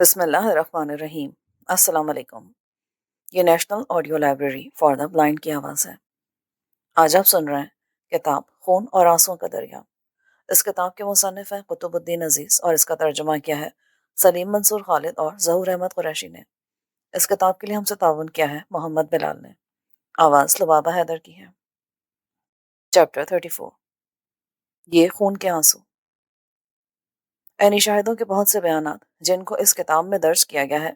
بسم اللہ الرحمن الرحیم۔ السلام علیکم۔ یہ national audio library for the blind کی آواز ہے۔ آج آپ سن رہے ہیں کتاب خون اور آنسوؤں کا دریا۔ اس کتاب کے مصنف ہیں قطب الدین عزیز اور اس کا ترجمہ کیا ہے سلیم منصور خالد اور ظہور احمد قریشی نے۔ اس کتاب کے لیے ہم سے تعاون کیا ہے محمد بلال نے۔ آواز لبابہ حیدر کی ہے۔ چیپٹر 34، یہ خون کے آنسو۔ عینی شاہدوں کے بہت سے بیانات جن کو اس کتاب میں درج کیا گیا ہے،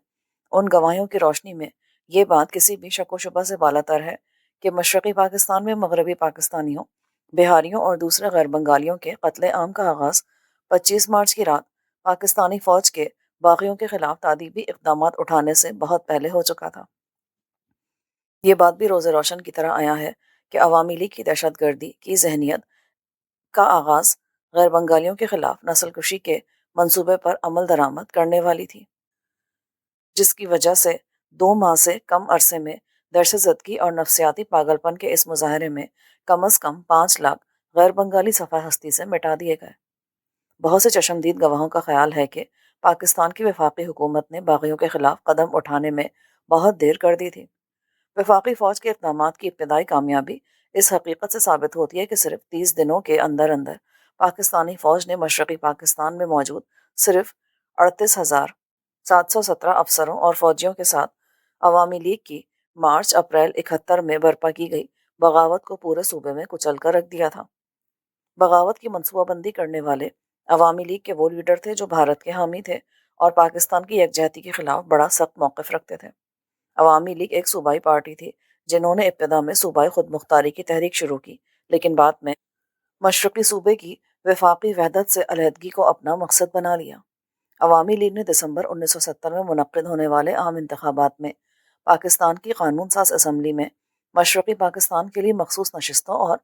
ان گواہیوں کی روشنی میں یہ بات کسی بھی شک و شبہ سے بالا تر ہے کہ مشرقی پاکستان میں مغربی پاکستانیوں، بہاریوں اور دوسرے غیر بنگالیوں کے قتل عام کا آغاز 25 مارچ کی رات پاکستانی فوج کے باغیوں کے خلاف تادیبی اقدامات اٹھانے سے بہت پہلے ہو چکا تھا۔ یہ بات بھی روز روشن کی طرح آیا ہے کہ عوامی لیگ کی دہشت گردی کی ذہنیت کا آغاز غیر بنگالیوں کے خلاف نسل کشی کے منصوبے پر عمل درآمد کرنے والی تھی، جس کی وجہ سے 2 ماہ سے کم عرصے میں دہشت زدگی اور نفسیاتی پاگل پن کے اس مظاہرے میں کم از کم 5 لاکھ غیر بنگالی صفحہ ہستی سے مٹا دیے گئے۔ بہت سے چشمدید گواہوں کا خیال ہے کہ پاکستان کی وفاقی حکومت نے باغیوں کے خلاف قدم اٹھانے میں بہت دیر کر دی تھی۔ وفاقی فوج کے اقدامات کی ابتدائی کامیابی اس حقیقت سے ثابت ہوتی ہے کہ صرف 30 دنوں کے اندر اندر پاکستانی فوج نے مشرقی پاکستان میں موجود صرف 38,717 افسروں اور فوجیوں کے ساتھ عوامی لیگ کی مارچ اپریل 71 میں برپا کی گئی بغاوت کو پورے صوبے میں کچل کر رکھ دیا تھا۔ بغاوت کی منصوبہ بندی کرنے والے عوامی لیگ کے وہ لیڈر تھے جو بھارت کے حامی تھے اور پاکستان کی یکجہتی کے خلاف بڑا سخت موقف رکھتے تھے۔ عوامی لیگ ایک صوبائی پارٹی تھی جنہوں نے ابتدا میں صوبائی خود مختاری کی تحریک شروع کی، لیکن بعد میں مشرقی صوبے کی وفاقی وحدت سے علیحدگی کو اپنا مقصد بنا لیا۔ عوامی لیگ نے دسمبر 1970 میں منعقد ہونے والے عام انتخابات میں پاکستان کی قانون ساز اسمبلی میں مشرقی پاکستان کے لیے مخصوص نشستوں اور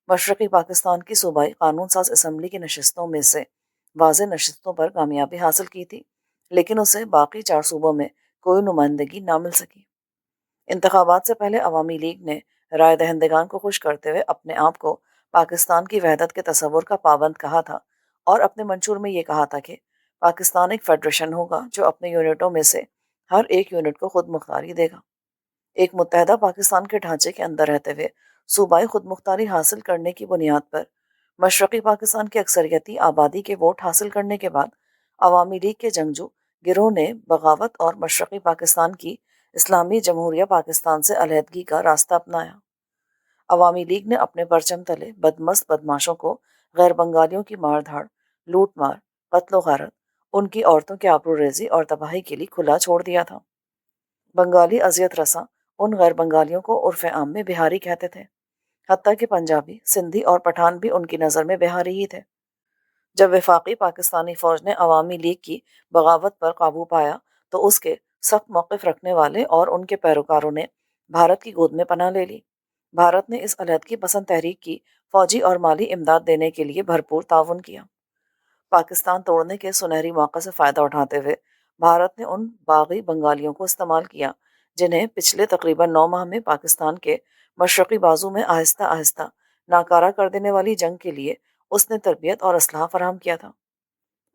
مشرقی پاکستان کی صوبائی قانون ساز اسمبلی کی نشستوں میں سے واضح نشستوں پر کامیابی حاصل کی تھی، لیکن اسے باقی 4 صوبوں میں کوئی نمائندگی نہ مل سکی۔ انتخابات سے پہلے عوامی لیگ نے رائے دہندگان کو خوش کرتے ہوئے اپنے آپ کو پاکستان کی وحدت کے تصور کا پابند کہا تھا اور اپنے منشور میں یہ کہا تھا کہ پاکستان ایک فیڈریشن ہوگا جو اپنے یونٹوں میں سے ہر ایک یونٹ کو خود مختاری دے گا۔ ایک متحدہ پاکستان کے ڈھانچے کے اندر رہتے ہوئے صوبائی خود مختاری حاصل کرنے کی بنیاد پر مشرقی پاکستان کی اکثریتی آبادی کے ووٹ حاصل کرنے کے بعد عوامی لیگ کے جنگجو گروہ نے بغاوت اور مشرقی پاکستان کی اسلامی جمہوریہ پاکستان سے علیحدگی کا راستہ اپنایا۔ عوامی لیگ نے اپنے پرچم تلے بدمست بدماشوں کو غیر بنگالیوں کی مار دھاڑ، لوٹ مار، قتل و غارت، ان کی عورتوں کے آبرو ریزی اور تباہی کے لیے کھلا چھوڑ دیا تھا۔ بنگالی اذیت رساں ان غیر بنگالیوں کو عرف عام میں بہاری کہتے تھے، حتیٰ کہ پنجابی، سندھی اور پٹھان بھی ان کی نظر میں بہاری ہی تھے۔ جب وفاقی پاکستانی فوج نے عوامی لیگ کی بغاوت پر قابو پایا تو اس کے سخت موقف رکھنے والے اور ان کے پیروکاروں نے بھارت کی گود میں پناہ لے لی۔ بھارت نے اس علیحدگی پسند تحریک کی فوجی اور مالی امداد دینے کے لیے بھرپور تعاون کیا۔ پاکستان توڑنے کے سنہری موقع سے فائدہ اٹھاتے ہوئے بھارت نے ان باغی بنگالیوں کو استعمال کیا جنہیں پچھلے تقریباً 9 ماہ میں پاکستان کے مشرقی بازو میں آہستہ آہستہ ناکارہ کر دینے والی جنگ کے لیے اس نے تربیت اور اسلحہ فراہم کیا تھا۔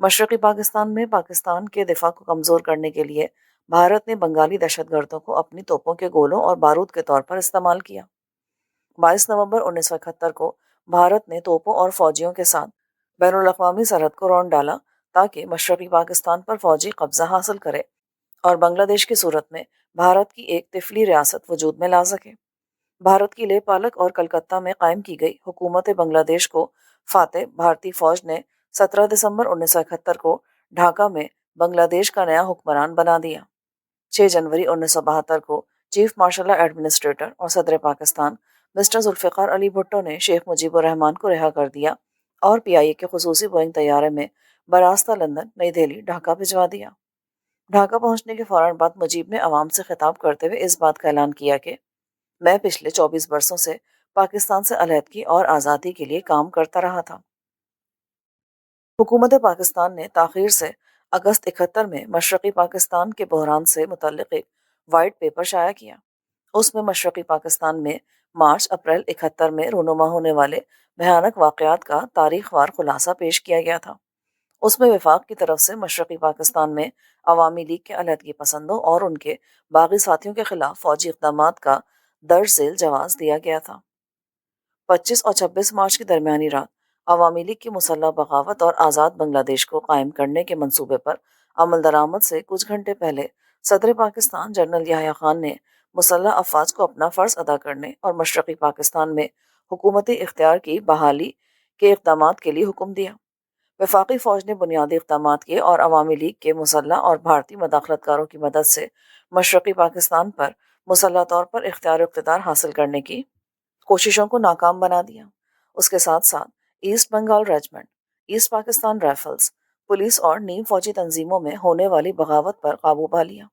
مشرقی پاکستان میں پاکستان کے دفاع کو کمزور کرنے کے لیے بھارت نے بنگالی دہشت گردوں کو اپنی توپوں کے گولوں اور بارود کے طور پر استعمال کیا۔ 22 نومبر 1971 کو بھارت نے توپوں اور فوجیوں کے ساتھ بین الاقوامی سرحد کو رون ڈالا تاکہ مشرقی پاکستان پر فوجی قبضہ حاصل کرے اور بنگلہ دیش کی صورت میں بھارت کی ایک طفلی ریاست وجود میں لا سکے۔ بھارت کی لیہ پالک اور کلکتہ میں قائم کی گئی حکومت بنگلہ دیش کو فاتح بھارتی فوج نے 17 دسمبر 1971 کو ڈھاکہ میں بنگلہ دیش کا نیا حکمران بنا دیا۔ 6 جنوری 1972 کو چیف مارشل ایڈمنسٹریٹر اور صدر پاکستان مسٹر ذوالفقار علی بھٹو نے شیخ مجیب الرحمان کو رہا کر دیا اور PIA کے خصوصی بوئنگ طیارے میں براستہ لندن، نئی دہلی، ڈھاکہ بھجوا دیا۔ ڈھاکہ پہنچنے کے فوراً بعد مجیب نے عوام سے خطاب کرتے ہوئے اس بات کا اعلان کیا کہ میں پچھلے 24 برسوں سے پاکستان سے علیحدگی اور آزادی کے لیے کام کرتا رہا تھا۔ حکومت پاکستان نے تاخیر سے اگست 71 میں مشرقی پاکستان کے بحران سے متعلق ایک وائٹ پیپر شائع کیا۔ اس میں مشرقی پاکستان میں مارچ اپریل 71 میں رونما ہونے والے بھیانک واقعات کا تاریخ وار خلاصہ پیش کیا گیا تھا۔ اس میں وفاق کی طرف سے مشرقی پاکستان میں عوامی لیگ کے علیحدگی پسندوں اور ان کے باغی ساتھیوں کے خلاف فوجی اقدامات کا درج ذیل جواز دیا گیا تھا۔ 25 اور 26 مارچ کی درمیانی رات عوامی لیگ کی مسلح بغاوت اور آزاد بنگلہ دیش کو قائم کرنے کے منصوبے پر عمل درآمد سے کچھ گھنٹے پہلے صدر پاکستان جنرل یحییٰ خان نے مسلح افواج کو اپنا فرض ادا کرنے اور مشرقی پاکستان میں حکومتی اختیار کی بحالی کے اقدامات کے لیے حکم دیا۔ وفاقی فوج نے بنیادی اقدامات کیے اور عوامی لیگ کے مسلح اور بھارتی مداخلت کاروں کی مدد سے مشرقی پاکستان پر مسلح طور پر اختیار و اقتدار حاصل کرنے کی کوششوں کو ناکام بنا دیا۔ اس کے ساتھ ساتھ east Bengal regiment, east Pakistan rifles, police اور نیم فوجی تنظیموں میں ہونے والی بغاوت پر قابو پا لیا۔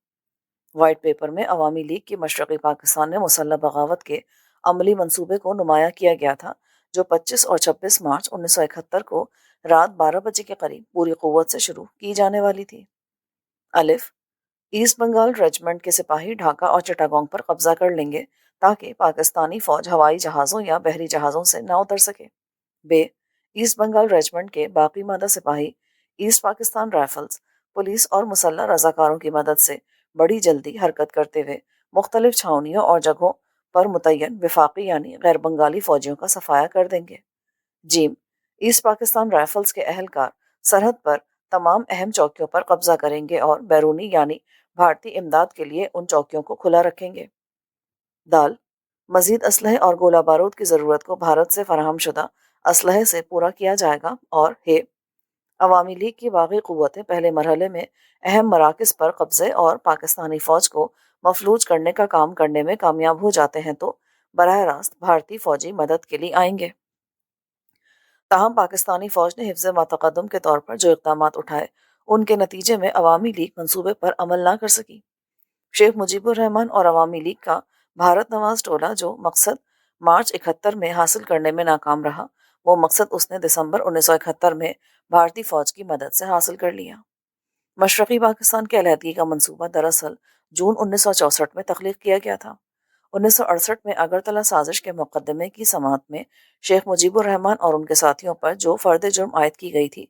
وائٹ پیپر میں عوامی لیگ کی مشرقی پاکستان میں مسلح بغاوت کے عملی منصوبے کو نمایاں کیا گیا تھا، جو 25 اور 26 مارچ 1971 کو رات 12 بجے کے قریب پوری قوت سے شروع کی جانے والی تھی۔ الف، ایسٹ بنگال ریجمنٹ کے سپاہی ڈھاکہ اور چٹاگونگ پر قبضہ کر لیں گے تاکہ پاکستانی فوج ہوائی جہازوں یا بحری جہازوں سے نہ اتر سکے۔ بے، ایسٹ بنگال ریجمنٹ کے باقی مادہ سپاہی ایسٹ پاکستان رائفلز، پولیس اور مسلح رضاکاروں کی مدد سے بڑی جلدی حرکت کرتے ہوئے مختلف چھاؤنیوں اور جگہوں پر متعین وفاقی یعنی غیر بنگالی فوجیوں کا صفایا کر دیں گے۔ جیم، ایسٹ پاکستان رائفلز کے اہلکار سرحد پر تمام اہم چوکیوں پر قبضہ کریں گے اور بیرونی یعنی بھارتی امداد کے لیے ان چوکیوں کو کھلا رکھیں گے۔ دال، مزید اسلحے اور گولہ بارود کی ضرورت کو بھارت سے فراہم شدہ اسلحے سے پورا کیا جائے گا۔ اور ہے، عوامی لیگ کی باغی قوتیں پہلے مرحلے میں اہم مراکز پر قبضے اور پاکستانی فوج کو مفلوج کرنے کا کام کرنے میں کامیاب ہو جاتے ہیں تو براہ راست بھارتی فوجی مدد کے لیے آئیں گے۔ تاہم پاکستانی فوج نے حفظ متقدم کے طور پر جو اقدامات اٹھائے ان کے نتیجے میں عوامی لیگ منصوبے پر عمل نہ کر سکی۔ شیخ مجیب الرحمن اور عوامی لیگ کا بھارت نواز ٹولہ جو مقصد مارچ 71 میں حاصل کرنے میں ناکام رہا، وہ مقصد اس نے دسمبر 1971 میں بھارتی فوج کی مدد سے حاصل کر لیا۔ مشرقی پاکستان کی علیحدگی کا منصوبہ دراصل جون 1964 میں تخلیق کیا گیا تھا۔ 1968 میں اگرتلہ سازش کے مقدمے کی سماعت میں شیخ مجیب الرحمن اور ان کے ساتھیوں پر جو فرد جرم عائد کی گئی تھی،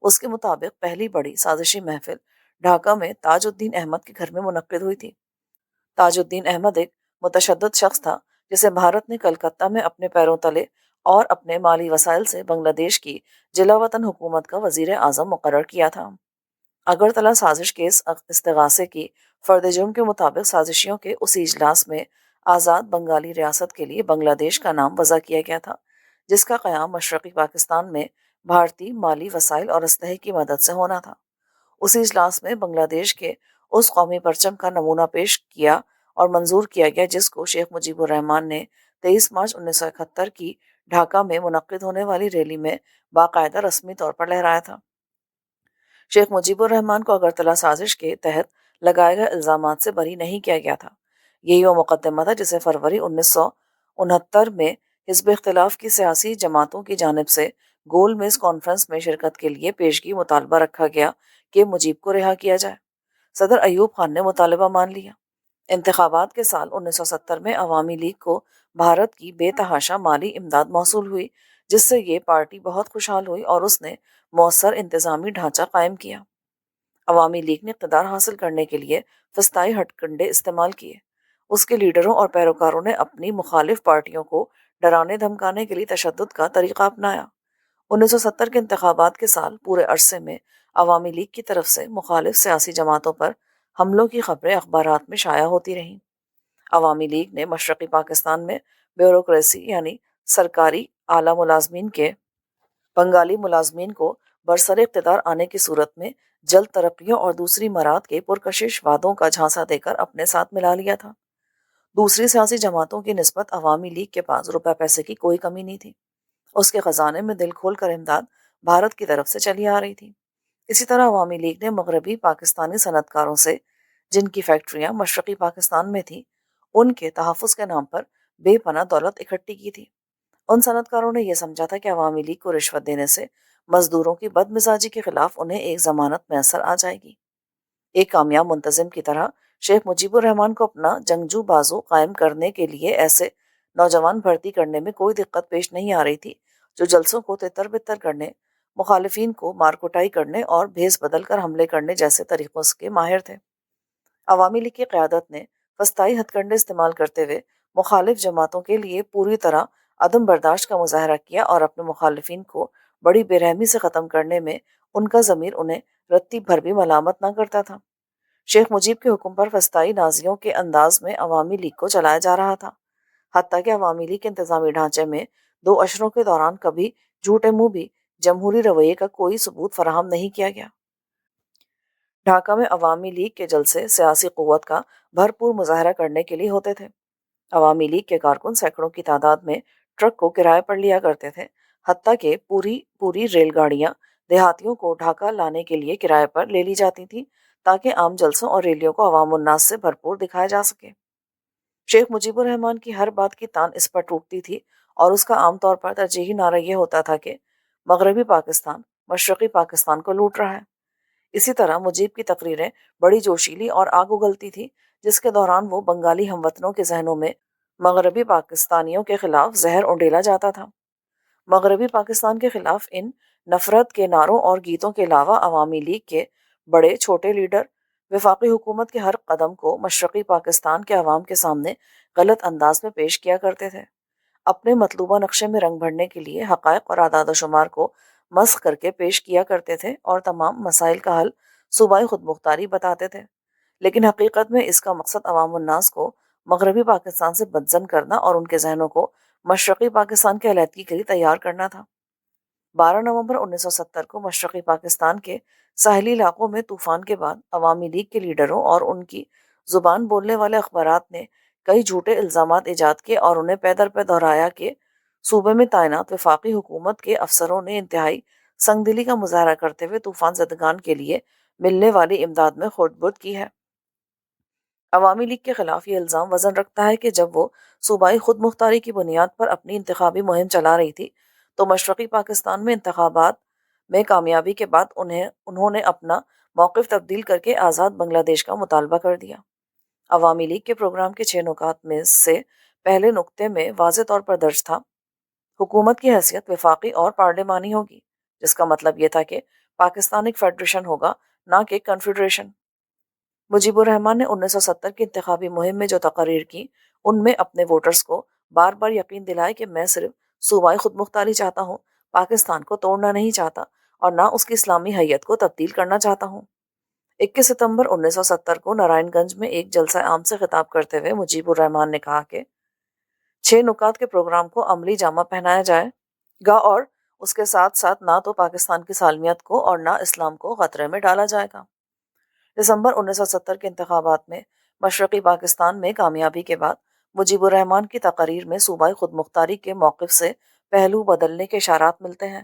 اس کے مطابق پہلی بڑی سازشی محفل ڈھاکہ میں تاج الدین احمد کے گھر میں منعقد ہوئی تھی۔ تاج الدین احمد ایک متشدد شخص تھا جسے بھارت نے کلکتہ میں اپنے پیروں تلے اور اپنے مالی وسائل سے بنگلہ دیش کی جلا وطن حکومت کا وزیر اعظم مقرر کیا تھا۔ اگرتلہ سازش کیس استغاثے کی فرد جرم کے مطابق سازشیوں کے اسی اجلاس میں آزاد بنگالی ریاست کے لیے بنگلہ دیش کا نام وضع کیا گیا تھا، جس کا قیام مشرقی پاکستان میں بھارتی مالی وسائل اور اسلحے کی مدد سے ہونا تھا۔ اسی اجلاس میں بنگلہ دیش کے اس قومی پرچم کا نمونہ پیش کیا اور منظور کیا گیا جس کو شیخ مجیب الرحمن نے 23 مارچ 1971 کی ڈھاکہ میں منعقد ہونے والی ریلی میں باقاعدہ رسمی طور پر لہرایا تھا۔ شیخ مجیب الرحمن کو اگرتلہ سازش کے تحت لگائے گئے الزامات سے بری نہیں کیا گیا تھا۔ یہی وہ مقدمہ تھا جسے فروری 1969 میں حزب اختلاف کی سیاسی جماعتوں کی جانب سے گول میز کانفرنس میں شرکت کے لیے پیشگی مطالبہ رکھا گیا کہ مجیب کو رہا کیا جائے۔ صدر ایوب خان نے مطالبہ مان لیا۔ انتخابات کے سال 1970 میں عوامی لیگ کو بھارت کی بے تحاشا مالی امداد موصول ہوئی، جس سے یہ پارٹی بہت خوشحال ہوئی اور اس نے مؤثر انتظامی ڈھانچہ قائم کیا۔ عوامی لیگ نے اقتدار حاصل کرنے کے لیے فسطائی ہتھ کنڈے استعمال کیے۔ اس کے لیڈروں اور پیروکاروں نے اپنی مخالف پارٹیوں کو ڈرانے دھمکانے کے لیے تشدد کا طریقہ اپنایا۔ 1970 کے انتخابات کے سال پورے عرصے میں عوامی لیگ کی طرف سے مخالف سیاسی جماعتوں پر حملوں کی خبریں اخبارات میں شائع ہوتی رہیں۔ عوامی لیگ نے مشرقی پاکستان میں بیوروکریسی یعنی سرکاری اعلیٰ ملازمین کے بنگالی ملازمین کو برسر اقتدار آنے کی صورت میں جلد ترقیوں اور دوسری مراد کے پرکشش وعدوں کا جھانسا دے کر اپنے ساتھ ملا لیا تھا۔ دوسری سیاسی جماعتوں کی نسبت عوامی لیگ کے پاس روپے پیسے کی کوئی کمی نہیں تھی۔ اس کے خزانے میں دل کھول کر امداد بھارت کی طرف سے چلی آ رہی تھی۔ اسی طرح عوامی لیگ نے مغربی پاکستانی صنعت کاروں سے جن کی فیکٹریاں مشرقی پاکستان میں تھیں، ان کے تحفظ کے نام پر بے پناہ دولت اکٹھی کی تھی۔ ان صنعت کاروں نے یہ سمجھا تھا کہ عوامی لیگ کو رشوت دینے سے مزدوروں کی بد مزاجی کے خلاف انہیں ایک ضمانت میسر آ جائے گی۔ ایک کامیاب منتظم کی طرح شیخ مجیب الرحمن کو اپنا جنگجو بازو قائم کرنے کے لیے ایسے نوجوان بھرتی کرنے میں کوئی دقت پیش نہیں آ رہی تھی جو جلسوں کو تتر بتر کرنے، مخالفین کو مارکوٹائی کرنے اور بھیس بدل کر حملے کرنے جیسے طریقوں کے ماہر تھے۔ عوامی لیگ کی قیادت نے وسطائی ہتھ کنڈے استعمال کرتے ہوئے مخالف جماعتوں کے لیے پوری طرح عدم برداشت کا مظاہرہ کیا اور اپنے مخالفین کو بڑی بے رحمی سے ختم کرنے میں ان کا ضمیر انہیں رتی بھر بھی ملامت نہ کرتا تھا۔ شیخ مجیب کے حکم پر وسطائی نازیوں کے انداز میں عوامی لیگ کو چلایا جا رہا تھا، حتیٰ کہ عوامی لیگ کے انتظامی ڈھانچے میں 2 اشروں کے دوران کبھی جھوٹے منہ بھی جمہوری رویے کا کوئی ثبوت فراہم نہیں کیا گیا۔ ڈھاکہ میں عوامی لیگ کے جلسے سیاسی قوت کا بھرپور مظاہرہ کرنے کے لیے ہوتے تھے۔ عوامی لیگ کے کارکن سینکڑوں کی تعداد میں ٹرک کو کرائے پر لیا کرتے تھے، حتیٰ کہ پوری ریل گاڑیاں دیہاتیوں کو ڈھاکہ لانے کے لیے کرائے پر لے لی جاتی تھیں تاکہ عام جلسوں اور ریلیوں کو عوام الناس سے بھرپور دکھایا جا سکے۔ شیخ مجیب الرحمن کی ہر بات کی تان اس پر ٹوٹتی تھی اور اس کا عام طور پر ترجیحی نعرہ یہ ہوتا تھا کہ مغربی پاکستان مشرقی پاکستان کو لوٹ رہا ہے۔ اسی طرح مجیب کی تقریریں بڑی جوشیلی اور آگ اگلتی تھی، جس کے دوران وہ بنگالی ہم وطنوں کے ذہنوں میں مغربی پاکستانیوں کے خلاف زہر انڈیلا جاتا تھا۔ مغربی پاکستان کے خلاف ان نفرت کے نعروں اور گیتوں کے علاوہ عوامی لیگ کے بڑے چھوٹے لیڈر وفاقی حکومت کے ہر قدم کو مشرقی پاکستان کے عوام کے سامنے غلط انداز میں پیش کیا کرتے تھے۔ اپنے مطلوبہ نقشے میں رنگ بھرنے کے لیے حقائق اور اعداد و شمار کو مسخ کر کے پیش کیا کرتے تھے اور تمام مسائل کا حل صوبائی خود مختاری بتاتے تھے، لیکن حقیقت میں اس کا مقصد عوام الناس کو مغربی پاکستان سے بدظن کرنا اور ان کے ذہنوں کو مشرقی پاکستان کے علیحدگی کے لیے تیار کرنا تھا۔ 12 نومبر 1970 کو مشرقی پاکستان کے ساحلی علاقوں میں طوفان کے بعد عوامی لیگ کے لیڈروں اور ان کی زبان بولنے والے اخبارات نے کئی جھوٹے الزامات ایجاد کیے اور انہیں پے در پے دہرایا کہ صوبے میں تعینات وفاقی حکومت کے افسروں نے انتہائی سنگ دلی کا مظاہرہ کرتے ہوئے طوفان زدگان کے لیے ملنے والی امداد میں خرد برد کی ہے۔ عوامی لیگ کے خلاف یہ الزام وزن رکھتا ہے کہ جب وہ صوبائی خود مختاری کی بنیاد پر اپنی انتخابی مہم چلا رہی تھی تو مشرقی پاکستان میں انتخابات میں کامیابی کے بعد انہوں نے اپنا موقف تبدیل کر کے آزاد بنگلہ دیش کا مطالبہ کر دیا۔ عوامی لیگ کے پروگرام کے 6 نکات میں سے پہلے نکتے میں واضح طور پر درج تھا: حکومت کی حیثیت وفاقی اور پارلیمانی ہوگی، جس کا مطلب یہ تھا کہ پاکستان ایک فیڈریشن ہوگا، نہ کہ کنفیڈریشن۔ مجیب الرحمن نے 1970 کی انتخابی مہم میں جو تقاریر کی ان میں اپنے ووٹرز کو بار بار یقین دلائے کہ میں صرف صوبائی خود مختاری چاہتا ہوں، پاکستان کو توڑنا نہیں چاہتا اور نہ اس کی اسلامی حیت کو تبدیل کرنا چاہتا ہوں۔ 21 ستمبر 1970 کو نارائن گنج میں ایک جلسہ عام سے خطاب کرتے ہوئے مجیب الرحمن نے کہا کہ 6 نکات کے پروگرام کو عملی جامہ پہنایا جائے گا اور اس کے ساتھ ساتھ نہ تو پاکستان کی سالمیت کو اور نہ اسلام کو خطرے میں ڈالا جائے گا۔ دسمبر 1970 کے انتخابات میں مشرقی پاکستان میں کامیابی کے بعد مجیب الرحمن کی تقاریر میں صوبائی خود مختاری کے موقف سے پہلو بدلنے کے اشارات ملتے ہیں۔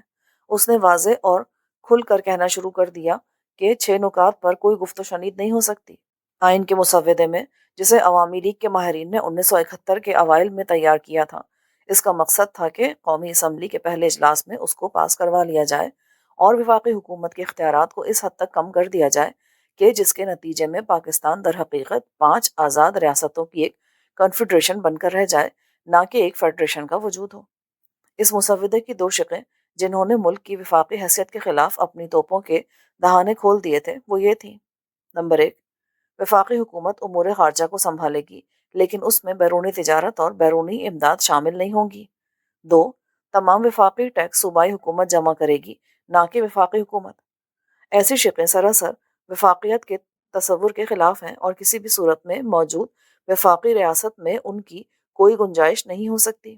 اس نے واضح اور کھل کر کہنا شروع کر دیا کہ 6 نکات پر کوئی گفت و شنید نہیں ہو سکتی۔ آئین کے مسودے میں، جسے عوامی لیگ کے ماہرین نے 1971 کے اوائل میں تیار کیا تھا، اس کا مقصد تھا کہ قومی اسمبلی کے پہلے اجلاس میں اس کو پاس کروا لیا جائے اور وفاقی حکومت کے اختیارات کو اس حد تک کم کر دیا جائے کہ جس کے نتیجے میں پاکستان در حقیقت 5 آزاد ریاستوں کی ایک کنفیڈریشن بن کر رہ جائے، نہ کہ ایک فیڈریشن کا وجود ہو۔ اس مسودے کی 2 شقیں جنہوں نے ملک کی وفاقی حیثیت کے خلاف اپنی توپوں کے دہانے کھول دیے تھے وہ یہ تھیں: نمبر 1، وفاقی حکومت امور خارجہ کو سنبھالے گی لیکن اس میں بیرونی تجارت اور بیرونی امداد شامل نہیں ہوں گی۔ 2، تمام وفاقی ٹیکس صوبائی حکومت جمع کرے گی، نہ کہ وفاقی حکومت۔ ایسی شقیں سراسر وفاقیت کے تصور کے خلاف ہیں اور کسی بھی صورت میں موجود وفاقی ریاست میں ان کی کوئی گنجائش نہیں ہو سکتی۔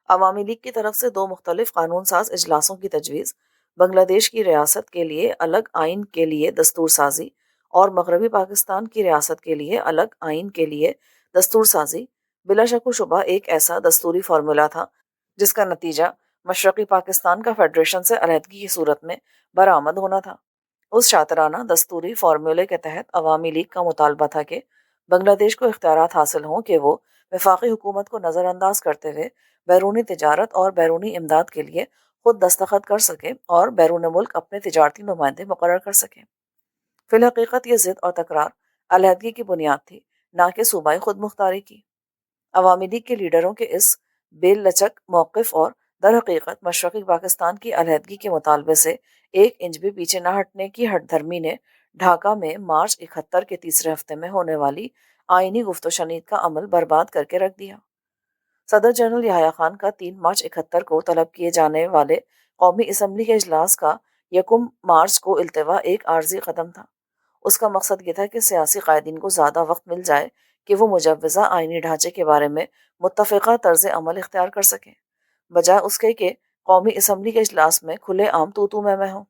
عوامی لیگ کی طرف سے 2 مختلف قانون ساز اجلاسوں کی تجویز: بنگلہ دیش کی ریاست کے لیے الگ آئین کے لیے دستور سازی اور مغربی پاکستان کی ریاست کے لیے الگ آئین کے لیے دستور سازی، بلا شک و شبہ ایک ایسا دستوری فارمولا تھا جس کا نتیجہ مشرقی پاکستان کا فیڈریشن سے علیحدگی کی صورت میں برآمد ہونا تھا۔ اس شاطرانہ دستوری فارمولے کے تحت عوامی لیگ کا مطالبہ تھا کہ بنگلہ دیش کو اختیارات حاصل ہوں کہ وہ وفاقی حکومت کو نظر انداز کرتے ہوئے بیرونی تجارت اور بیرونی امداد کے لیے خود دستخط کر سکے اور بیرون ملک اپنے تجارتی نمائندے مقرر کر سکے۔ فی الحقیقت یہ ضد اور تکرار علیحدگی کی بنیاد تھی، نہ کہ صوبائی خود مختاری کی۔ عوامی لیگ کے لیڈروں کے اس بے لچک موقف اور در حقیقت مشرقی پاکستان کی علیحدگی کے مطالبے سے 1 انچ بھی پیچھے نہ ہٹنے کی ہٹ دھرمی نے ڈھاکہ میں مارچ 71 کے تیسرے ہفتے میں ہونے والی آئینی گفت و شنید کا عمل برباد کر کے رکھ دیا۔ صدر جنرل یحییٰ خان کا 3 مارچ 71 کو طلب کیے جانے والے قومی اسمبلی کے اجلاس کا 1 مارچ کو التوا ایک عارضی قدم تھا۔ اس کا مقصد یہ تھا کہ سیاسی قائدین کو زیادہ وقت مل جائے کہ وہ مجوزہ آئینی ڈھانچے کے بارے میں متفقہ طرز عمل اختیار کر سکیں، بجائے اس کے کہ قومی اسمبلی کے اجلاس میں کھلے عام تو میں ہوں۔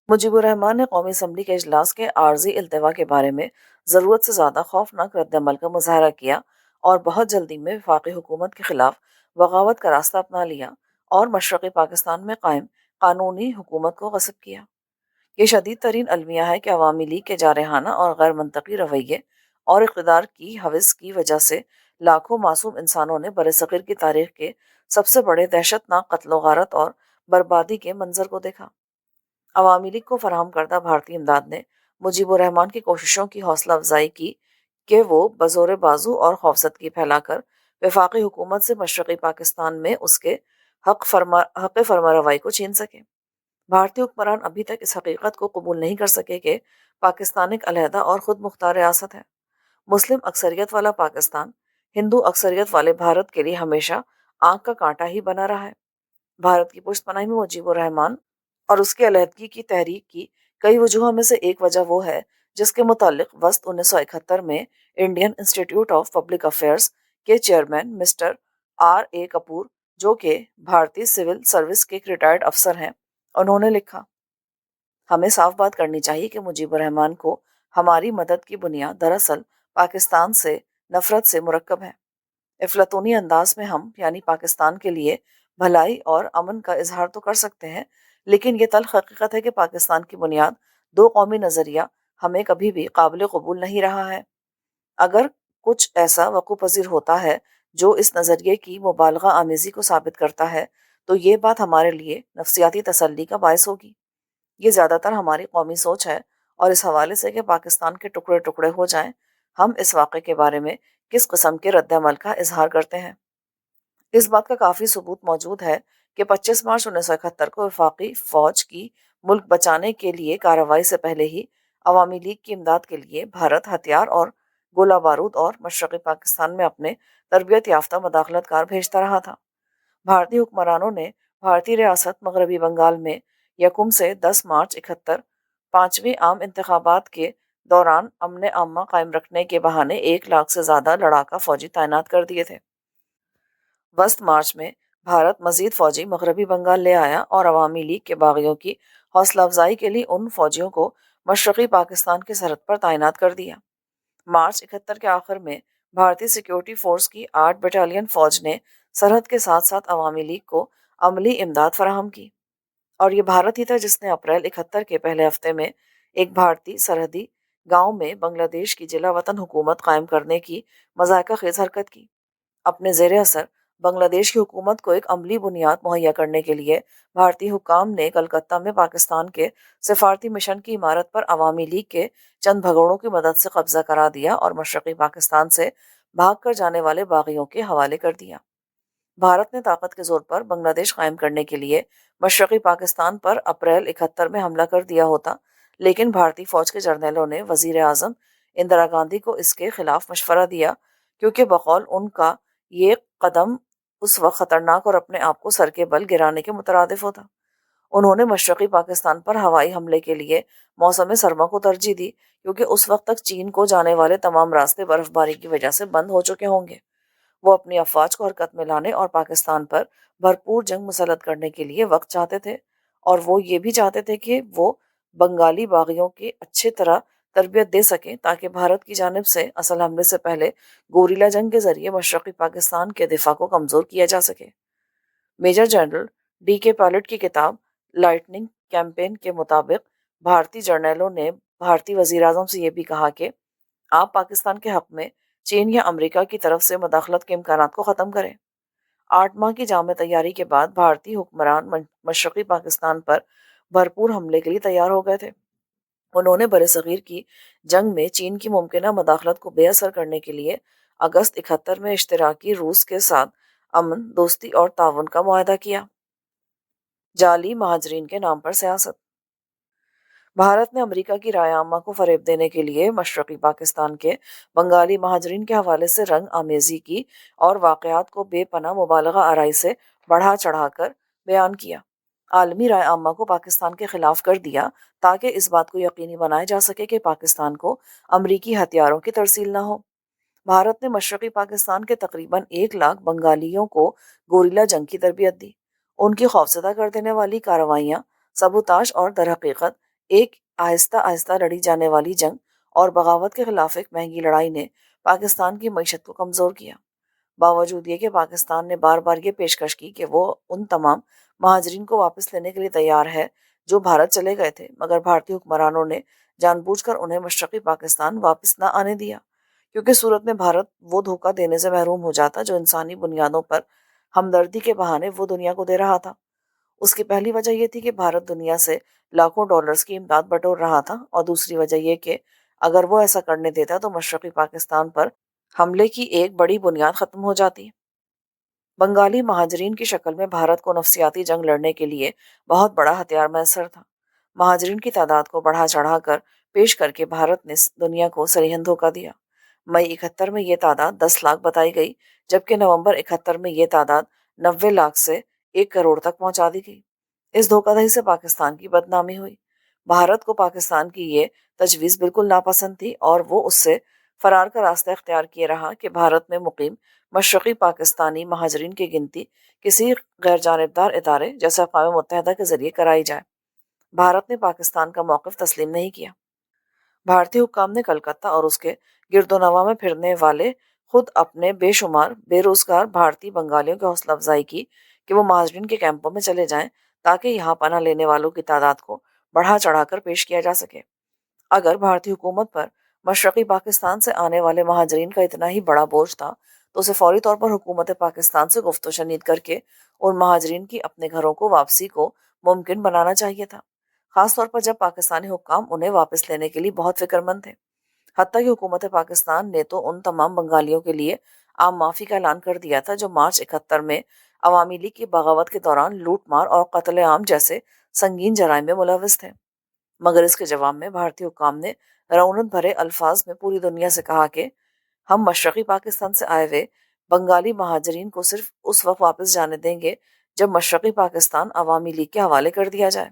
مجیب الرحمان نے قومی اسمبلی کے اجلاس کے عارضی التوا کے بارے میں ضرورت سے زیادہ خوفناک رد عمل کا مظاہرہ کیا اور بہت جلدی میں وفاقی حکومت کے خلاف بغاوت کا راستہ اپنا لیا اور مشرقی پاکستان میں قائم قانونی حکومت کو غصب کیا۔ یہ شدید ترین المیہ ہے کہ عوامی لیگ کے جارحانہ اور غیر منطقی رویے اور اقتدار کی ہوس کی وجہ سے لاکھوں معصوم انسانوں نے برصغیر کی تاریخ کے سب سے بڑے دہشت ناک قتل و غارت اور بربادی کے منظر کو دیکھا۔ عوامی لیگ کو فراہم کردہ بھارتی امداد نے مجیب الرحمان کی کوششوں کی حوصلہ افزائی کی کہ وہ بزور بازو اور خوفزدگی پھیلا کر وفاقی حکومت سے مشرقی پاکستان میں اس کے حق فرما روائی کو چھین سکے۔ بھارتی حکمران ابھی تک اس حقیقت کو قبول نہیں کر سکے کہ پاکستان ایک علیحدہ اور خود مختار ریاست ہے۔ مسلم اکثریت والا پاکستان ہندو اکثریت والے بھارت کے لیے ہمیشہ آنکھ کا کانٹا ہی بنا رہا ہے۔ بھارت کی پشت پناہی میں مجیب الرحمان اور اس کی علیحدگی کی تحریک کی کئی وجوہوں میں سے ایک وجہ وہ ہے جس کے متعلق وسط 1971 میں Indian institute of public affairs کے چیئرمین مسٹر R.A. کپور، جو کہ بھارتی سول سروس کے ایک ریٹائرڈ افسر ہیں، انہوں نے لکھا: ہمیں صاف بات کرنی چاہیے کہ مجیب الرحمان کو ہماری مدد کی بنیاد دراصل پاکستان سے نفرت سے مرکب ہے۔ افلاطونی انداز میں ہم یعنی پاکستان کے لیے بھلائی اور امن کا اظہار تو کر سکتے ہیں، لیکن یہ تلخ حقیقت ہے کہ پاکستان کی بنیاد دو قومی نظریہ ہمیں کبھی بھی قابل قبول نہیں رہا ہے۔ اگر کچھ ایسا وقوع پذیر ہوتا ہے جو اس نظریے کی مبالغہ آمیزی کو ثابت کرتا ہے تو یہ بات ہمارے لیے نفسیاتی تسلی کا باعث ہوگی۔ یہ زیادہ تر ہماری قومی سوچ ہے، اور اس حوالے سے کہ پاکستان کے ٹکڑے ٹکڑے ہو جائیں، ہم اس واقعے کے بارے میں کس قسم کے رد عمل کا اظہار کرتے ہیں۔ اس بات کا کافی ثبوت موجود ہے کہ 25 مارچ 1971 کو وفاقی فوج کی ملک بچانے کے لیے کارروائی سے پہلے ہی عوامی لیگ کی امداد کے لیے بھارت ہتھیار اور گولہ بارود اور مشرقی پاکستان میں اپنے تربیت یافتہ مداخلت کار بھیجتا رہا تھا۔ بھارتی حکمرانوں نے بھارتی ریاست مغربی بنگال میں 1 سے 10 مارچ 71 5ویں عام انتخابات کے دوران امن عامہ قائم رکھنے کے بہانے 1 لاکھ سے زیادہ لڑاکا فوجی تعینات کر دیے تھے۔ وسط مارچ میں بھارت مزید فوجی مغربی بنگال لے آیا اور عوامی لیگ کے باغیوں کی حوصلہ افزائی کے لیے ان فوجیوں کو مشرقی پاکستان کی سرحد پر تعینات کر دیا۔ مارچ 71 کے آخر میں بھارتی سیکیورٹی فورس کی 8 بٹالین فوج نے سرحد کے ساتھ ساتھ عوامی لیگ کو عملی امداد فراہم کی، اور یہ بھارت ہی تھا جس نے اپریل 71 کے پہلے ہفتے میں ایک بھارتی سرحدی گاؤں میں بنگلہ دیش کی جلا وطن حکومت قائم کرنے کی مضحکہ خیز حرکت کی۔ اپنے زیر اثر بنگلہ دیش کی حکومت کو ایک عملی بنیاد مہیا کرنے کے لیے بھارتی حکام نے کلکتہ میں پاکستان کے سفارتی مشن کی عمارت پر عوامی لیگ کے چند بھگوڑوں کی مدد سے قبضہ کرا دیا اور مشرقی پاکستان سے بھاگ کر جانے والے باغیوں کے حوالے کر دیا۔ بھارت نے طاقت کے زور پر بنگلہ دیش قائم کرنے کے لیے مشرقی پاکستان پر اپریل 71 میں حملہ کر دیا ہوتا، لیکن بھارتی فوج کے جرنیلوں نے وزیر اعظم اندرا گاندھی کو اس کے خلاف مشورہ دیا، کیونکہ بقول ان کا یہ قدم اس وقت خطرناک اور اپنے آپ کو سر کے بل گرانے کے مترادف ہوتا۔ انہوں نے مشرقی پاکستان پر ہوائی حملے کے لیے موسم سرما کو ترجیح دی، کیونکہ اس وقت تک چین کو جانے والے تمام راستے برف باری کی وجہ سے بند ہو چکے ہوں گے۔ وہ اپنی افواج کو حرکت میں لانے اور پاکستان پر بھرپور جنگ مسلط کرنے کے لیے وقت چاہتے تھے، اور وہ یہ بھی چاہتے تھے کہ وہ بنگالی باغیوں کی اچھی طرح تربیت دے سکیں تاکہ بھارت کی جانب سے اصل حملے سے پہلے گوریلا جنگ کے ذریعے مشرقی پاکستان کے دفاع کو کمزور کیا جا سکے۔ Major general D.K. پائلٹ کی کتاب لائٹننگ کیمپین کے مطابق بھارتی جرنیلوں نے بھارتی وزیر اعظم سے یہ بھی کہا کہ آپ پاکستان کے حق میں چین یا امریکہ کی طرف سے مداخلت کے امکانات کو ختم کریں۔ 8 ماہ کی جامع تیاری کے بعد بھارتی حکمران مشرقی پاکستان پر بھرپور حملے کے لیے تیار ہو گئے تھے۔ انہوں نے برصغیر کی جنگ میں چین کی ممکنہ مداخلت کو بے اثر کرنے کے لیے اگست 71 میں اشتراکی روس کے ساتھ امن، دوستی اور تعاون کا معاہدہ کیا۔ جعلی مہاجرین کے نام پر سیاست۔ بھارت نے امریکہ کی رائے عامہ کو فریب دینے کے لیے مشرقی پاکستان کے بنگالی مہاجرین کے حوالے سے رنگ آمیزی کی اور واقعات کو بے پناہ مبالغہ آرائی سے بڑھا چڑھا کر بیان کیا۔ عالمی رائے عامہ کو پاکستان کے خلاف کر دیا تاکہ اس بات کو یقینی بنایا جا سکے کہ پاکستان کو امریکی ہتھیاروں کی ترسیل نہ ہو۔ بھارت نے مشرقی پاکستان کے تقریباً 1 لاکھ بنگالیوں کو گوریلا جنگ کی تربیت دی۔ ان کی خوفزدہ کر دینے والی کارروائیاں، سبوتاژ اور درحقیقت ایک آہستہ آہستہ لڑی جانے والی جنگ اور بغاوت کے خلاف ایک مہنگی لڑائی نے پاکستان کی معیشت کو کمزور کیا۔ باوجود یہ کہ پاکستان نے بار بار یہ پیشکش کی کہ وہ ان تمام مہاجرین کو واپس لینے کے لیے تیار ہے جو بھارت چلے گئے تھے، مگر بھارتی حکمرانوں نے جان بوجھ کر انہیں مشرقی پاکستان واپس نہ آنے دیا، کیونکہ صورت میں بھارت وہ دھوکہ دینے سے محروم ہو جاتا جو انسانی بنیادوں پر ہمدردی کے بہانے وہ دنیا کو دے رہا تھا۔ اس کی پہلی وجہ یہ تھی کہ بھارت دنیا سے لاکھوں ڈالرز کی امداد بٹور رہا تھا، اور دوسری وجہ یہ کہ اگر وہ ایسا کرنے دیتا تو مشرقی پاکستان پر حملے کی ایک بڑی بنیاد ختم ہو جاتی۔ بنگالی مہاجرین کی شکل میں بھارت کو نفسیاتی جنگ لڑنے کے لیے بہت بڑا ہتھیار میسر تھا۔ مہاجرین کی تعداد کو بڑھا چڑھا کر پیش کر کے بھارت نے دنیا کو صریحاً دھوکہ دیا۔ مئی 71 میں یہ تعداد 10 لاکھ بتائی گئی، جبکہ نومبر 71 میں یہ تعداد 90 لاکھ سے 1 کروڑ تک پہنچا دی گئی۔ اس دھوکہ دہی سے پاکستان کی بدنامی ہوئی۔ بھارت کو پاکستان کی یہ تجویز بالکل ناپسند تھی اور وہ اس سے فرار کا راستہ اختیار کیے رہا کہ بھارت میں مقیم مشرقی پاکستانی مہاجرین کی گنتی کسی غیر جانبدار ادارے جیسے اقوام متحدہ کے ذریعے کرائی جائے۔ بھارت نے پاکستان کا موقف تسلیم نہیں کیا۔ بھارتی حکام نے کلکتہ اور اس کے گرد و نواح میں پھرنے والے خود اپنے بے شمار بے روزگار بھارتی بنگالیوں کی حوصلہ افزائی کی کہ وہ مہاجرین کے کیمپوں میں چلے جائیں تاکہ یہاں پناہ لینے والوں کی تعداد کو بڑھا چڑھا کر پیش کیا جا سکے۔ اگر بھارتی حکومت پر مشرقی پاکستان سے آنے والے مہاجرین کا اتنا ہی بڑا بوجھ تھا تو اسے فوری طور پر حکومت پاکستان سے گفت و شنید کر کے ان مہاجرین کی اپنے گھروں کو واپسی کو ممکن بنانا چاہیے تھا، خاص طور پر جب پاکستانی حکام انہیں واپس لینے کے لیے بہت فکر مند تھے۔ حتیٰ کہ حکومت پاکستان نے تو ان تمام بنگالیوں کے لیے عام معافی کا اعلان کر دیا تھا جو مارچ 71 میں عوامی لیگ کی بغاوت کے دوران لوٹ مار اور قتل عام جیسے سنگین جرائم میں ملوث تھے، مگر اس کے جواب میں بھارتی حکام نے رعونت بھرے الفاظ میں پوری دنیا سے کہا کہ ہم مشرقی پاکستان سے آئے ہوئے بنگالی مہاجرین کو صرف اس وقت واپس جانے دیں گے جب مشرقی پاکستان عوامی لیگ کے حوالے کر دیا جائے۔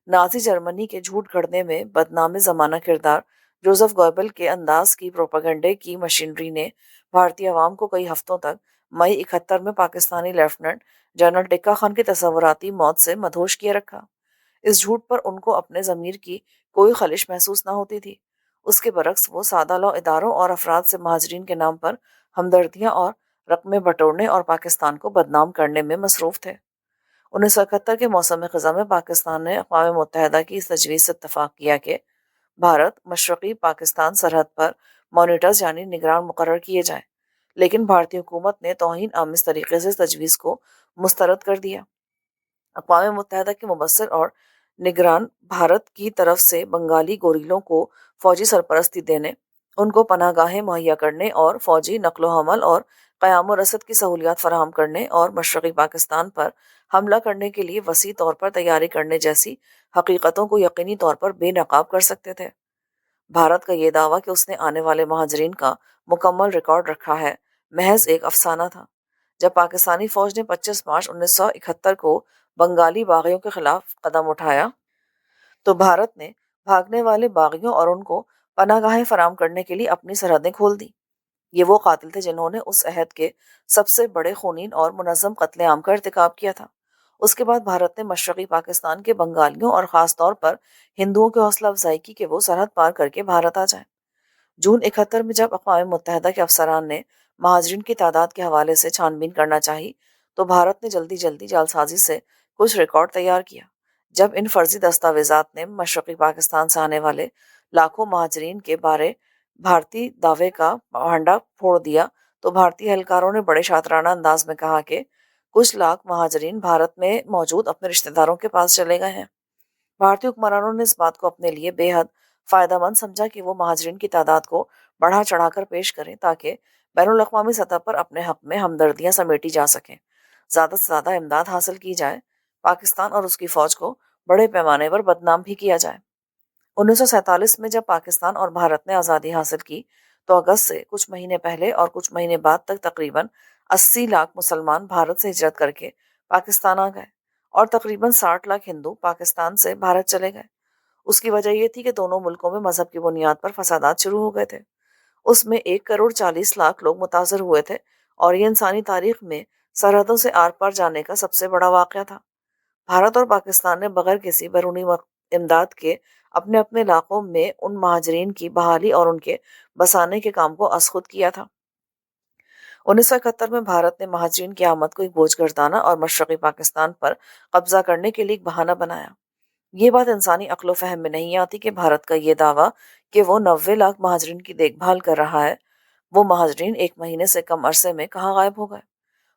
نازی جرمنی کے جھوٹ گھڑنے میں بدنام زمانہ کردار جوزف گوئبل کے انداز کی پروپیگنڈے کی مشینری نے بھارتی عوام کو کئی ہفتوں تک مئی 71 میں پاکستانی لیفٹیننٹ جنرل ٹکا خان کی تصوراتی موت سے مدہوش کیے رکھا۔ اس جھوٹ پر ان کو اپنے ضمیر کی کوئی خلش محسوس نہ ہوتی تھی۔ اس کے برعکس وہ سادہ لو اداروں اور افراد سے مہاجرین کے نام پر ہمدردیاں اور رقمیں بٹورنے اور پاکستان کو بدنام کرنے میں مصروف تھے۔ 1971 کے موسم خزاں میں پاکستان نے اقوام متحدہ کی اس تجویز سے اتفاق کیا کہ بھارت مشرقی پاکستان سرحد پر مانیٹرز یعنی نگران مقرر کیے جائیں، لیکن بھارتی حکومت نے توہین آمیز طریقے سے اس تجویز کو مسترد کر دیا۔ اقوام متحدہ کے مبصر اور نگران بھارت کی طرف سے بنگالی گوریلوں کو فوجی سرپرستی دینے، ان کو پناہ گاہیں مہیا کرنے اور فوجی نقل و حمل اور قیام و رسد کی سہولیات فراہم کرنے اور مشرقی پاکستان پر حملہ کرنے کے لیے وسیع طور پر تیاری کرنے جیسی حقیقتوں کو یقینی طور پر بے نقاب کر سکتے تھے۔ بھارت کا یہ دعویٰ کہ اس نے آنے والے مہاجرین کا مکمل ریکارڈ رکھا ہے محض ایک افسانہ تھا۔ جب پاکستانی فوج نے 25 مارچ 1971 کو بنگالی باغیوں کے خلاف قدم اٹھایا تو بھارت نے بھاگنے والے باغیوں اور ان کو پناہ گاہیں فراہم کرنے کے لیے اپنی سرحدیں کھول دیں۔ یہ وہ قاتل تھے جنہوں نے اس عہد کے سب سے بڑے خونین اور منظم قتل عام کا ارتکاب کیا تھا۔ اس کے بعد بھارت نے مشرقی پاکستان کے بنگالیوں اور خاص طور پر ہندوؤں کی حوصلہ افزائی کی کہ وہ سرحد پار کر کے بھارت آ جائیں۔ جون 71 میں جب اقوام متحدہ کے افسران نے مہاجرین کی تعداد کے حوالے سے چھان بین کرنا چاہی تو بھارت نے جلدی جعلسازی سے کچھ ریکارڈ تیار کیا۔ جب ان فرضی دستاویزات نے مشرقی پاکستان سے آنے والے لاکھوں مہاجرین کے بارے بھارتی دعوے کا بھانڈا پھوڑ دیا تو بھارتی اہلکاروں نے بڑے شاطرانہ انداز میں کہا کہ کچھ لاکھ مہاجرین بھارت میں موجود اپنے رشتہ داروں کے پاس چلے گئے ہیں۔ بھارتی حکمرانوں نے اس بات کو اپنے لیے بے حد فائدہ مند سمجھا کہ وہ مہاجرین کی تعداد کو بڑھا چڑھا کر پیش کریں تاکہ بین الاقوامی سطح پر اپنے حق میں ہمدردیاں سمیٹی جا سکیں، زیادہ سے زیادہ امداد حاصل کی جائے، پاکستان اور اس کی فوج کو بڑے پیمانے پر بدنام بھی کیا جائے۔ 1947 میں جب پاکستان اور بھارت نے آزادی حاصل کی تو اگست سے کچھ مہینے پہلے اور کچھ مہینے بعد تک تقریباً 80 لاکھ مسلمان بھارت سے ہجرت کر کے پاکستان آ گئے اور تقریباً 60 لاکھ ہندو پاکستان سے بھارت چلے گئے۔ اس کی وجہ یہ تھی کہ دونوں ملکوں میں مذہب کی بنیاد پر فسادات شروع ہو گئے تھے۔ اس میں 1,40,00,000 لوگ متاثر ہوئے تھے اور یہ انسانی تاریخ میں سرحدوں سے آر پار جانے کا سب سے بڑا واقعہ تھا۔ بھارت اور پاکستان نے بغیر کسی بیرونی امداد کے اپنے اپنے علاقوں میں ان مہاجرین کی بحالی اور ان کے بسانے کے کام کو از خود کیا تھا۔ 1971 میں بھارت نے مہاجرین کی آمد کو ایک بوجھ گردانہ اور مشرقی پاکستان پر قبضہ کرنے کے لیے ایک بہانہ بنایا۔ یہ بات انسانی عقل و فہم میں نہیں آتی کہ بھارت کا یہ دعویٰ کہ وہ 90 لاکھ مہاجرین کی دیکھ بھال کر رہا ہے، وہ مہاجرین ایک مہینے سے کم عرصے میں کہاں غائب ہو گئے۔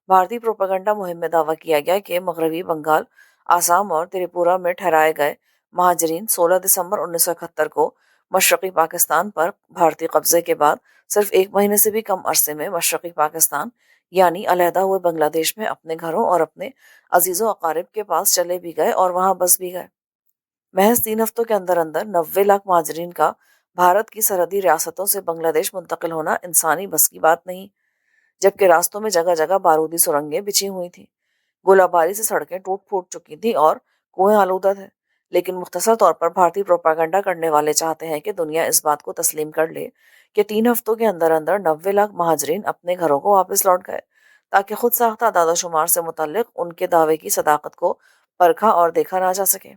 بھارتی پروپیگنڈا مہم میں دعویٰ کیا گیا کہ مغربی بنگال، آسام اور تریپورہ میں ٹھہرائے گئے مہاجرین 16 دسمبر 1971 کو مشرقی پاکستان پر بھارتی قبضے کے بعد صرف ایک مہینے سے بھی کم عرصے میں مشرقی پاکستان یعنی علیحدہ ہوئے بنگلہ دیش میں اپنے گھروں اور اپنے عزیز و اقارب کے پاس چلے بھی گئے اور وہاں بس بھی گئے۔ محض 3 ہفتوں کے اندر 90 لاکھ مہاجرین کا بھارت کی سرحدی ریاستوں سے بنگلہ دیش منتقل ہونا انسانی بس کی بات نہیں، جبکہ راستوں میں جگہ جگہ بارودی سرنگیں بچھی ہوئی تھیں، گولہ باری سے سڑکیں ٹوٹ پھوٹ چکی تھیں اور کنویں آلودہ تھے۔ لیکن مختصر طور پر بھارتی پروپیگنڈا کرنے والے چاہتے ہیں کہ دنیا اس بات کو تسلیم کر لے کہ 3 ہفتوں کے اندر 90 لاکھ مہاجرین اپنے گھروں کو واپس لوٹ گئے، تاکہ خود ساختہ اعداد و شمار سے متعلق ان کے دعوے کی صداقت کو پرکھا اور دیکھا نہ جا سکے۔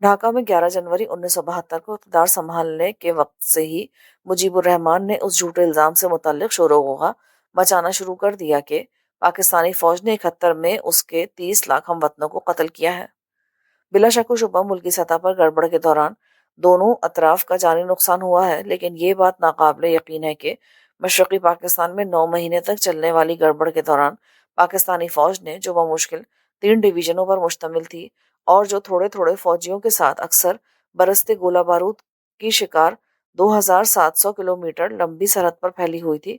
ڈھاکہ میں 11 جنوری 1972 کو اقتدار سنبھالنے کے وقت سے ہی مجیب الرحمان نے اس جھوٹے الزام سے متعلق شور و غوغا مچانا شروع کر دیا کہ پاکستانی فوج نے 71 میں اس کے 30 لاکھ ہم وطنوں کو قتل کیا ہے۔ بلا شک و شبہ ملکی سطح پر گڑبڑ کے دوران دونوں اطراف کا جانی نقصان ہوا ہے، لیکن یہ بات ناقابل یقین ہے کہ مشرقی پاکستان میں 9 مہینے تک چلنے والی گڑبڑ کے دوران پاکستانی فوج نے، جو بمشکل 3 ڈویژنوں پر مشتمل تھی اور جو تھوڑے تھوڑے فوجیوں کے ساتھ اکثر برستے گولہ بارود کی شکار 2700 کلومیٹر لمبی سرحد پر پھیلی ہوئی تھی،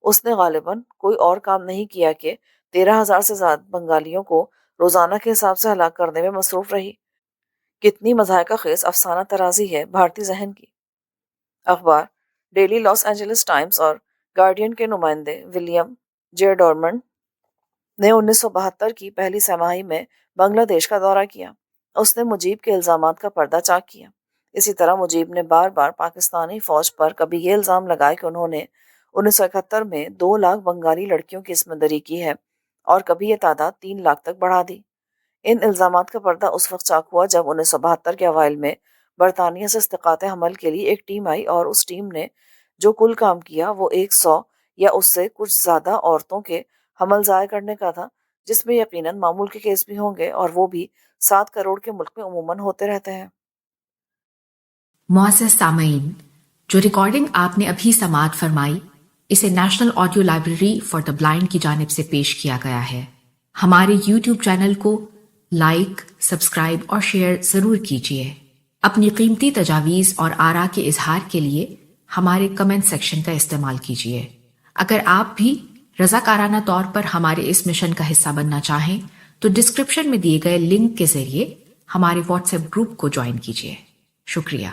اس نے غالباً کوئی اور کام نہیں کیا کہ 13,000 سے زیادہ بنگالیوں کو روزانہ کے حساب سے ہلاک کرنے میں مصروف رہی۔ کتنی مضحکہ خیز افسانہ ترازی ہے بھارتی ذہن کی۔ اخبار ڈیلی لاس اینجلس ٹائمز اور گارڈین کے نمائندے ولیم جے ڈورمنڈ نے 1972 کی پہلی سہ ماہی میں بنگلہ دیش کا دورہ کیا۔ اس نے مجیب کے الزامات کا پردہ چاک کیا۔ اسی طرح مجیب نے بار بار پاکستانی فوج پر کبھی یہ الزام لگایا کہ انہوں نے 1971 میں 2 لاکھ بنگالی لڑکیوں کی عصمت دری کی ہے اور کبھی یہ تعداد 3 لاکھ تک بڑھا دی۔ ان الزامات کا پردہ اس وقت چاک ہوا جب 1972 کے اوائل میں برطانیہ سے استقاط حمل کے لیے ایک ٹیم آئی اور اس ٹیم نے جو کل کام کیا وہ 100 یا اس سے کچھ زیادہ عورتوں کے حمل ضائع کرنے کا تھا، جس میں یقیناً معمول کے کیس بھی ہوں گے اور وہ بھی 7 کروڑ کے ملک میں عموماً ہوتے رہتے ہیں۔ معزز سامعین، جو ریکارڈنگ آپ نے ابھی سماعت فرمائی اسے national audio library for the blind کی جانب سے پیش کیا گیا ہے۔ ہمارے یوٹیوب چینل کو لائک، سبسکرائب اور شیئر ضرور کیجیے۔ اپنی قیمتی تجاویز اور آراء کے اظہار کے لیے ہمارے کمنٹ سیکشن کا استعمال کیجیے۔ اگر آپ بھی رضاکارانہ طور پر ہمارے اس مشن کا حصہ بننا چاہیں تو ڈسکرپشن میں دیے گئے لنک کے ذریعے ہمارے واٹس ایپ گروپ کو جوائن کیجیے۔ شکریہ۔